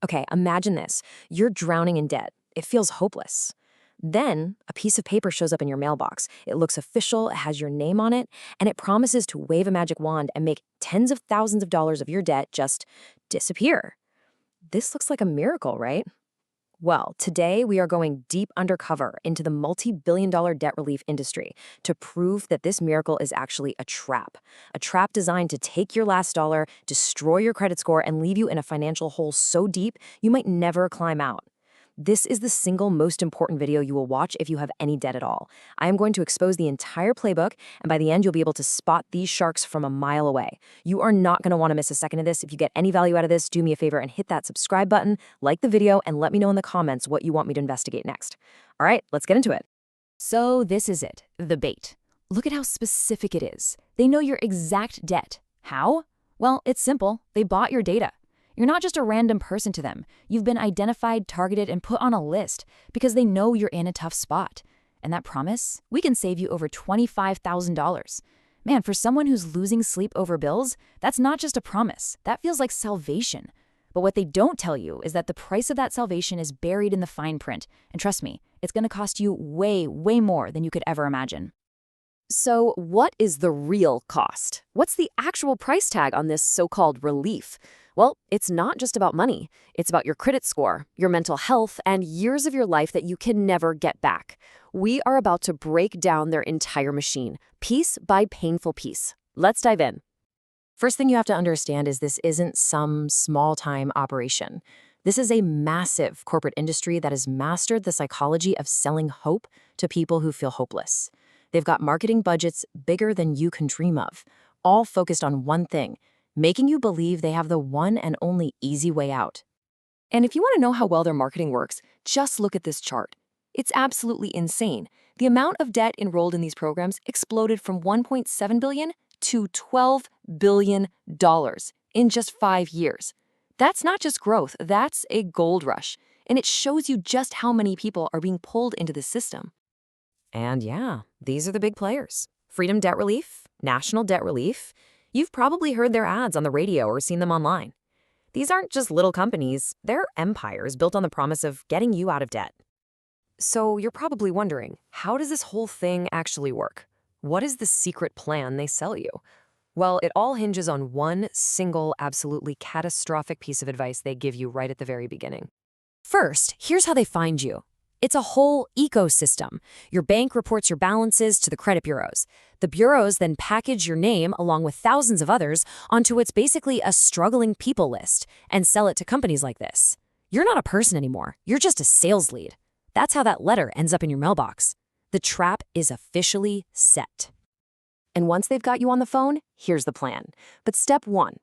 Okay, imagine this. You're drowning in debt. It feels hopeless. Then, a piece of paper shows up in your mailbox. It looks official, it has your name on it, and it promises to wave a magic wand and make tens of thousands of dollars of your debt just disappear. This looks like a miracle, right? Well, today we are going deep undercover into the multi-billion-dollar debt relief industry to prove that this miracle is actually a trap designed to take your last dollar, destroy your credit score, and leave you in a financial hole so deep you might never climb out. This is the single most important video you will watch if you have any debt at all. I am going to expose the entire playbook, and by the end, you'll be able to spot these sharks from a mile away. You are not going to want to miss a second of this. If you get any value out of this, do me a favor and hit that subscribe button, like the video, and let me know in the comments what you want me to investigate next. All right, let's get into it. So this is it, the bait. Look at how specific it is. They know your exact debt. How? Well, it's simple. They bought your data. You're not just a random person to them. You've been identified, targeted, and put on a list because they know you're in a tough spot. And that promise? We can save you over $25,000. Man, for someone who's losing sleep over bills, that's not just a promise. That feels like salvation. But what they don't tell you is that the price of that salvation is buried in the fine print. And trust me, it's going to cost you way, way more than you could ever imagine. So what is the real cost? What's the actual price tag on this so-called relief? Well, it's not just about money. It's about your credit score, your mental health, and years of your life that you can never get back. We are about to break down their entire machine, piece by painful piece. Let's dive in. First thing you have to understand is this isn't some small-time operation. This is a massive corporate industry that has mastered the psychology of selling hope to people who feel hopeless. They've got marketing budgets bigger than you can dream of, all focused on one thing, making you believe they have the one and only easy way out. And if you want to know how well their marketing works, just look at this chart. It's absolutely insane. The amount of debt enrolled in these programs exploded from $1.7 billion to $12 billion in just 5 years. That's not just growth, that's a gold rush. And it shows you just how many people are being pulled into the system. And yeah, these are the big players. Freedom Debt Relief, National Debt Relief. You've probably heard their ads on the radio or seen them online. These aren't just little companies, they're empires built on the promise of getting you out of debt. So you're probably wondering, how does this whole thing actually work? What is the secret plan they sell you? Well, it all hinges on one single, absolutely catastrophic piece of advice they give you right at the very beginning. First, here's how they find you. It's a whole ecosystem. Your bank reports your balances to the credit bureaus. The bureaus then package your name along with thousands of others onto what's basically a struggling people list and sell it to companies like this. You're not a person anymore. You're just a sales lead. That's how that letter ends up in your mailbox. The trap is officially set. And once they've got you on the phone, here's the plan. But step one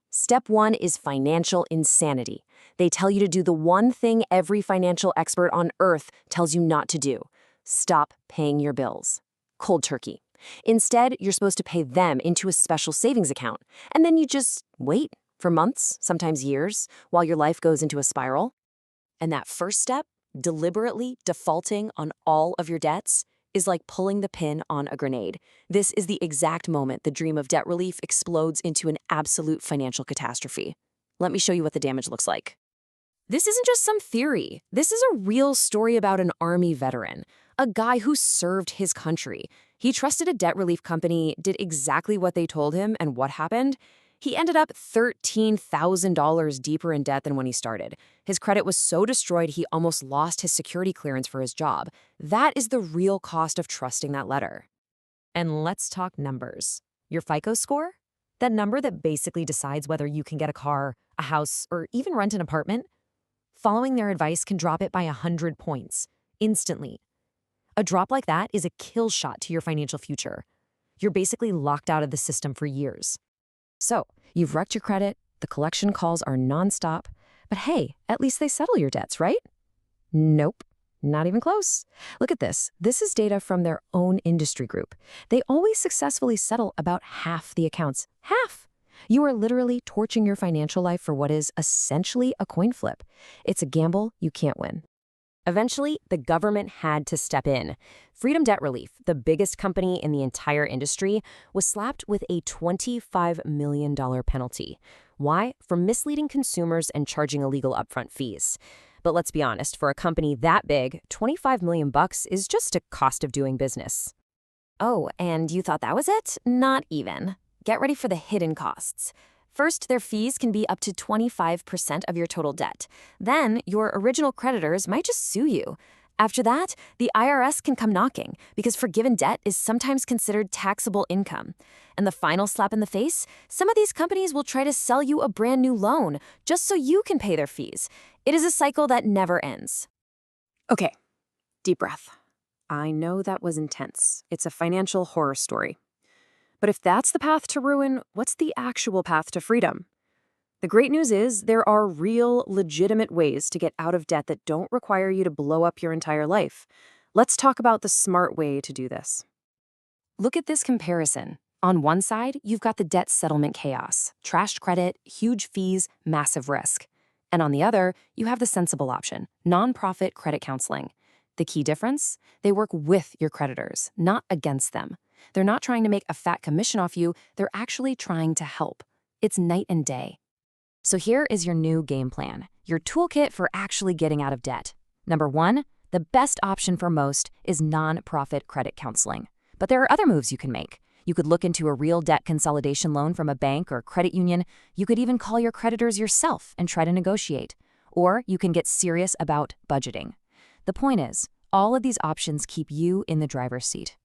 is financial insanity. They tell you to do the one thing every financial expert on earth tells you not to do. Stop paying your bills. Cold turkey. Instead, you're supposed to pay them into a special savings account. And then you just wait for months, sometimes years, while your life goes into a spiral. And that first step, deliberately defaulting on all of your debts, is like pulling the pin on a grenade. This is the exact moment the dream of debt relief explodes into an absolute financial catastrophe. Let me show you what the damage looks like. This isn't just some theory. This is a real story about an Army veteran, a guy who served his country. He trusted a debt relief company, did exactly what they told him, and what happened? He ended up $13,000 deeper in debt than when he started. His credit was so destroyed he almost lost his security clearance for his job. That is the real cost of trusting that letter. And let's talk numbers. Your FICO score? That number that basically decides whether you can get a car, a house, or even rent an apartment? Following their advice can drop it by 100 points, instantly. A drop like that is a kill shot to your financial future. You're basically locked out of the system for years. So, you've wrecked your credit, the collection calls are nonstop, but hey, at least they settle your debts, right? Nope, not even close. Look at this. This is data from their own industry group. They always successfully settle about half the accounts. Half! You are literally torching your financial life for what is essentially a coin flip. It's a gamble you can't win. Eventually, the government had to step in. Freedom Debt Relief, the biggest company in the entire industry, was slapped with a $25 million penalty. Why? For misleading consumers and charging illegal upfront fees. But let's be honest, for a company that big, 25 million bucks is just a cost of doing business. Oh, and you thought that was it? Not even. Get ready for the hidden costs. First, their fees can be up to 25% of your total debt. Then, your original creditors might just sue you. After that, the IRS can come knocking because forgiven debt is sometimes considered taxable income. And the final slap in the face, some of these companies will try to sell you a brand new loan just so you can pay their fees. It is a cycle that never ends. Okay, deep breath. I know that was intense. It's a financial horror story. But if that's the path to ruin, what's the actual path to freedom? The great news is there are real, legitimate ways to get out of debt that don't require you to blow up your entire life. Let's talk about the smart way to do this. Look at this comparison. On one side, you've got the debt settlement chaos, trashed credit, huge fees, massive risk. And on the other, you have the sensible option, nonprofit credit counseling. The key difference? They work with your creditors, not against them. They're not trying to make a fat commission off you, they're actually trying to help. It's night and day. So here is your new game plan, your toolkit for actually getting out of debt. Number 1, the best option for most is nonprofit credit counseling. But there are other moves you can make. You could look into a real debt consolidation loan from a bank or credit union. You could even call your creditors yourself and try to negotiate. Or you can get serious about budgeting. The point is, all of these options keep you in the driver's seat.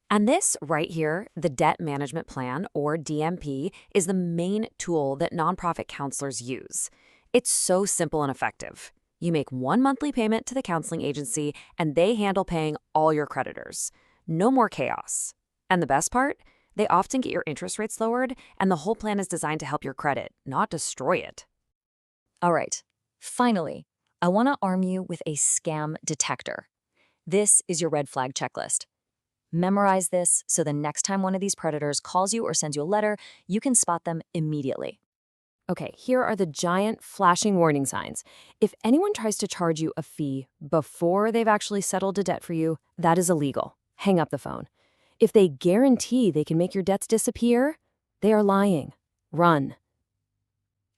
And this right here, the Debt Management Plan, or DMP, is the main tool that nonprofit counselors use. It's so simple and effective. You make one monthly payment to the counseling agency, and they handle paying all your creditors. No more chaos. And the best part? They often get your interest rates lowered, and the whole plan is designed to help your credit, not destroy it. All right, finally, I want to arm you with a scam detector. This is your red flag checklist. Memorize this so the next time one of these predators calls you or sends you a letter, you can spot them immediately. Okay, here are the giant flashing warning signs. If anyone tries to charge you a fee before they've actually settled a debt for you, that is illegal. Hang up the phone. If they guarantee they can make your debts disappear, they are lying. Run.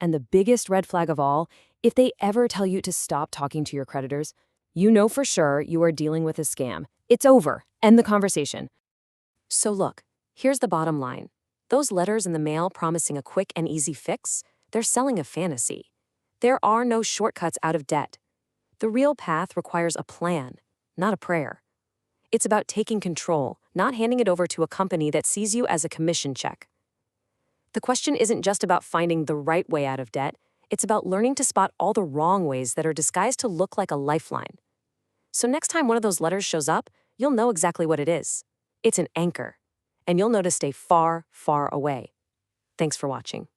And the biggest red flag of all, if they ever tell you to stop talking to your creditors, you know for sure you are dealing with a scam. It's over. End the conversation. So look, here's the bottom line. Those letters in the mail promising a quick and easy fix, they're selling a fantasy. There are no shortcuts out of debt. The real path requires a plan, not a prayer. It's about taking control, not handing it over to a company that sees you as a commission check. The question isn't just about finding the right way out of debt. It's about learning to spot all the wrong ways that are disguised to look like a lifeline. So next time one of those letters shows up, you'll know exactly what it is. It's an anchor, and you'll know to stay far, far away. Thanks for watching.